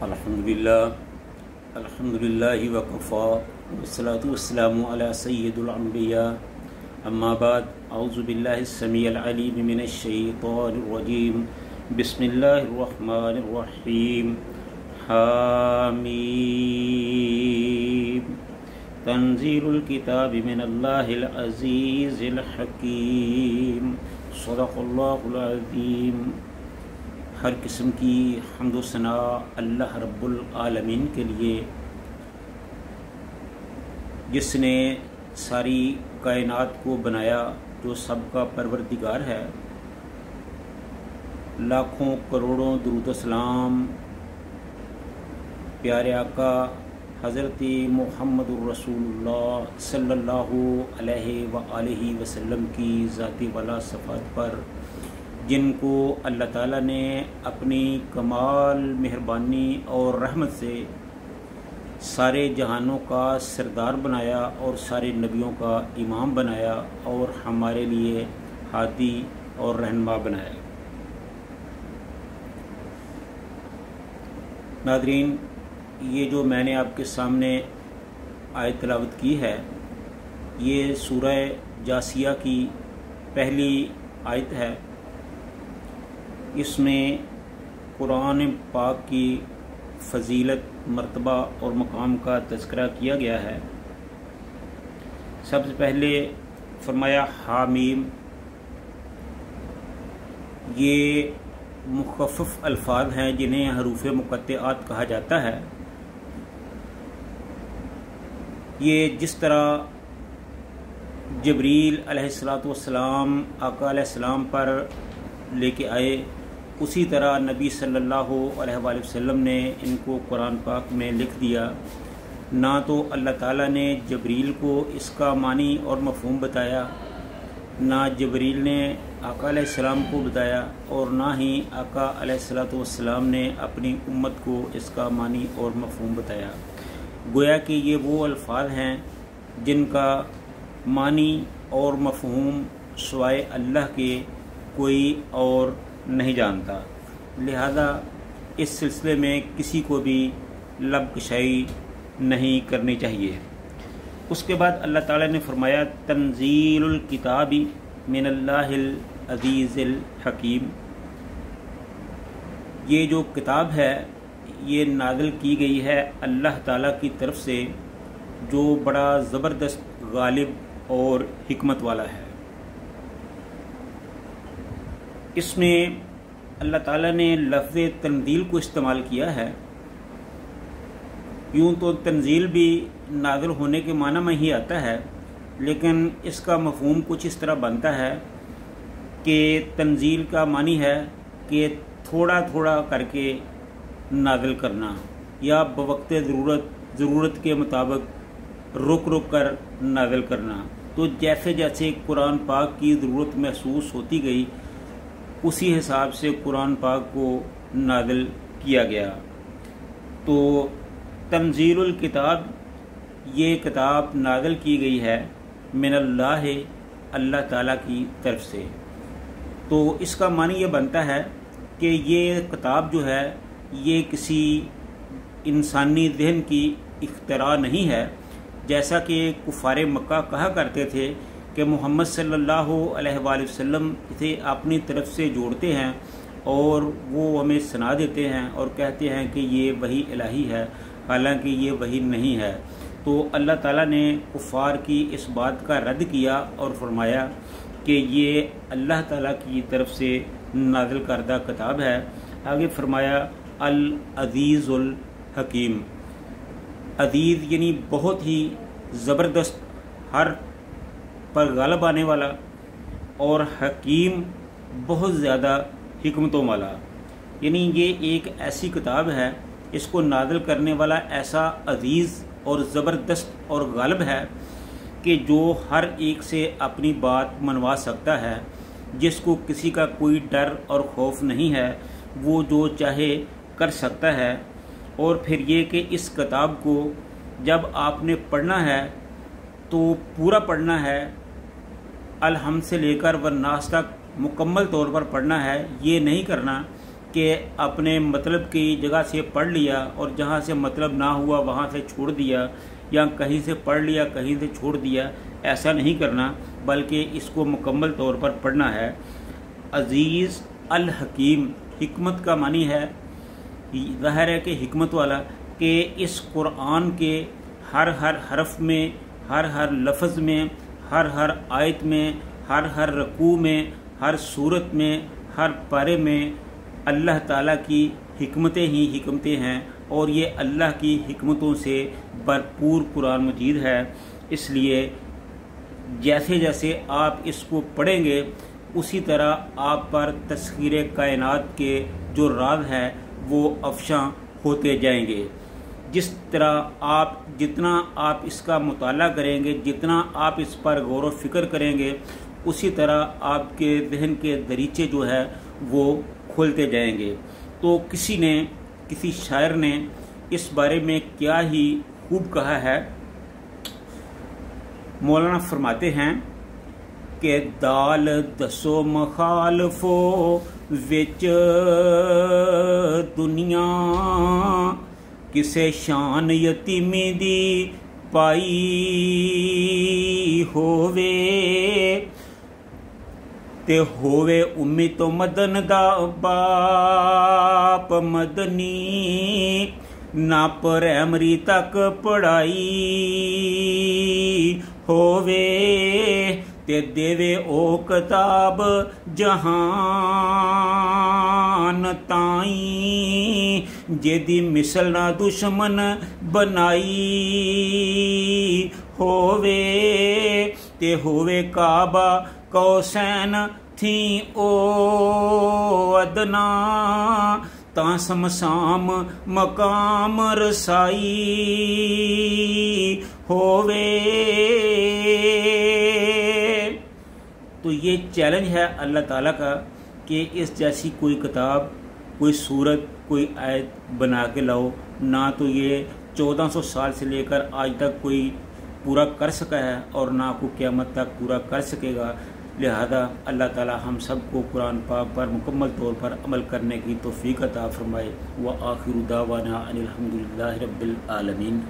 الحمدللہ وکفا والصلاة والسلام علی سید الانبیاء اما بعد اعوذ باللہ السمیع العلیم من الشیطان الرجیم بسم اللہ الرحمن الرحیم حامیم تنزیل الکتاب من اللہ العزیز الحکیم صدق اللہ العظیم۔ ہر قسم کی حمد و ثناء اللہ رب العالمین کے لیے، جس نے ساری کائنات کو بنایا، جو سب کا پروردگار ہے۔ لاکھوں کروڑوں درود و سلام پیارے آقا حضرت محمد الرسول اللہ صلی اللہ علیہ وآلہ وسلم کی ذاتی والا صفات پر، جن کو اللہ تعالیٰ نے اپنی کمال مہربانی اور رحمت سے سارے جہانوں کا سردار بنایا اور سارے نبیوں کا امام بنایا اور ہمارے لیے ہادی اور رہنما بنایا۔ ناظرین، یہ جو میں نے آپ کے سامنے آیت تلاوت کی ہے، یہ سورہ جاسیہ کی پہلی آیت ہے۔ اس میں قرآن پاک کی فضیلت، مرتبہ اور مقام کا تذکرہ کیا گیا ہے۔ سب سے پہلے فرمایا حامیم۔ یہ مخفف الفاظ ہیں جنہیں حروف مقطعات کہا جاتا ہے۔ یہ جس طرح جبریل علیہ السلام آقا علیہ السلام پر لے کے آئے، اسی طرح نبی صلی اللہ علیہ وآلہ وسلم نے ان کو قرآن پاک میں لکھ دیا۔ نہ تو اللہ تعالیٰ نے جبریل کو اس کا معنی اور مفہوم بتایا، نہ جبریل نے آقا علیہ السلام کو بتایا، اور نہ ہی آقا علیہ السلام نے اپنی امت کو اس کا معنی اور مفہوم بتایا۔ گویا کہ یہ وہ الفاظ ہیں جن کا معنی اور مفہوم سوائے اللہ کے کوئی اور نہیں جانتا، لہذا اس سلسلے میں کسی کو بھی لب کشائی نہیں کرنی چاہیے۔ اس کے بعد اللہ تعالیٰ نے فرمایا تنزیل الکتاب من اللہ العزیز الحکیم۔ یہ جو کتاب ہے یہ نازل کی گئی ہے اللہ تعالیٰ کی طرف سے، جو بڑا زبردست، غالب اور حکمت والا ہے۔ اس میں اللہ تعالیٰ نے لفظ تنزیل کو استعمال کیا ہے۔ یوں تو تنزیل بھی نازل ہونے کے معنی میں ہی آتا ہے، لیکن اس کا مفہوم کچھ اس طرح بنتا ہے کہ تنزیل کا معنی ہے کہ تھوڑا تھوڑا کر کے نازل کرنا، یا بوقت ضرورت کے مطابق رک رک کر نازل کرنا۔ تو جیسے جیسے قرآن پاک کی ضرورت محسوس ہوتی گئی، اسی حساب سے قرآن پاک کو نازل کیا گیا۔ تو تنزیل الکتاب، یہ کتاب نازل کی گئی ہے من اللہ، اللہ تعالیٰ کی طرف سے۔ تو اس کا معنی یہ بنتا ہے کہ یہ کتاب جو ہے یہ کسی انسانی ذہن کی اختراع نہیں ہے، جیسا کہ کفار مکہ کہا کرتے تھے کہ محمد صلی اللہ علیہ وآلہ وسلم اسے اپنی طرف سے جوڑتے ہیں اور وہ ہمیں سنا دیتے ہیں اور کہتے ہیں کہ یہ وحی الہی ہے، حالانکہ یہ وحی نہیں ہے۔ تو اللہ تعالیٰ نے کفار کی اس بات کا رد کیا اور فرمایا کہ یہ اللہ تعالیٰ کی طرف سے نازل کردہ کتاب ہے۔ آگے فرمایا العزیز الحکیم۔ عزیز یعنی بہت ہی زبردست، ہر پر غالب آنے والا، اور حکیم بہت زیادہ حکمتوں والا۔ یعنی یہ ایک ایسی کتاب ہے، اس کو نازل کرنے والا ایسا عزیز اور زبردست اور غالب ہے کہ جو ہر ایک سے اپنی بات منوا سکتا ہے، جس کو کسی کا کوئی ڈر اور خوف نہیں ہے، وہ جو چاہے کر سکتا ہے۔ اور پھر یہ کہ اس کتاب کو جب آپ نے پڑھنا ہے تو پورا پڑھنا ہے، الحمد سے لے کر والناس تک مکمل طور پر پڑھنا ہے۔ یہ نہیں کرنا کہ اپنے مطلب کی جگہ سے پڑھ لیا اور جہاں سے مطلب نہ ہوا وہاں سے چھوڑ دیا، یا کہیں سے پڑھ لیا کہیں سے چھوڑ دیا، ایسا نہیں کرنا، بلکہ اس کو مکمل طور پر پڑھنا ہے۔ عزیز الحکیم، حکمت کا معنی ہے، ظاہر ہے کہ حکمت والا، کہ اس قرآن کے ہر حرف میں، ہر لفظ میں، ہر آیت میں، ہر رکوع میں، ہر صورت میں، ہر پارے میں اللہ تعالیٰ کی حکمتیں ہی حکمتیں ہیں، اور یہ اللہ کی حکمتوں سے بھرپور قرآن مجید ہے۔ اس لیے جیسے جیسے آپ اس کو پڑھیں گے اسی طرح آپ پر تسخیر کائنات کے جو راز ہے وہ افشاں ہوتے جائیں گے۔ جس طرح جتنا آپ اس کا مطالعہ کریں گے، جتنا آپ اس پر غور و فکر کریں گے، اسی طرح آپ کے ذہن کے دریچے جو ہے وہ کھولتے جائیں گے۔ تو کسی شاعر نے اس بارے میں کیا ہی خوب کہا ہے، مولانا فرماتے ہیں کہ دال دسو مخالفو وچ دنیا کسے شان یتیمی دی پائی ہووے تے ہووے امی تو مدن دا باپ مدنی نہ پرائمری تک پڑھائی ہووے تے دیوے او کتاب جہان تائیں جیدی مثل نہ دشمن بنائی ہووے تے ہووے کعبہ قوسین تھی او ادنا تا سمسام مقام رسائی ہووے۔ تو یہ چیلنج ہے اللہ تعالیٰ کا کہ اس جیسی کوئی کتاب، کوئی صورت، کوئی آیت بنا کے لاؤ۔ نہ تو یہ 1400 سال سے لے کر آج تک کوئی پورا کر سکا ہے اور نہ کوئی قیامت تک پورا کر سکے گا۔ لہذا اللہ تعالیٰ ہم سب کو قرآن پاک پر مکمل طور پر عمل کرنے کی توفیق عطا فرمائے۔ وآخر دعوانا ان الحمد للہ رب العالمین۔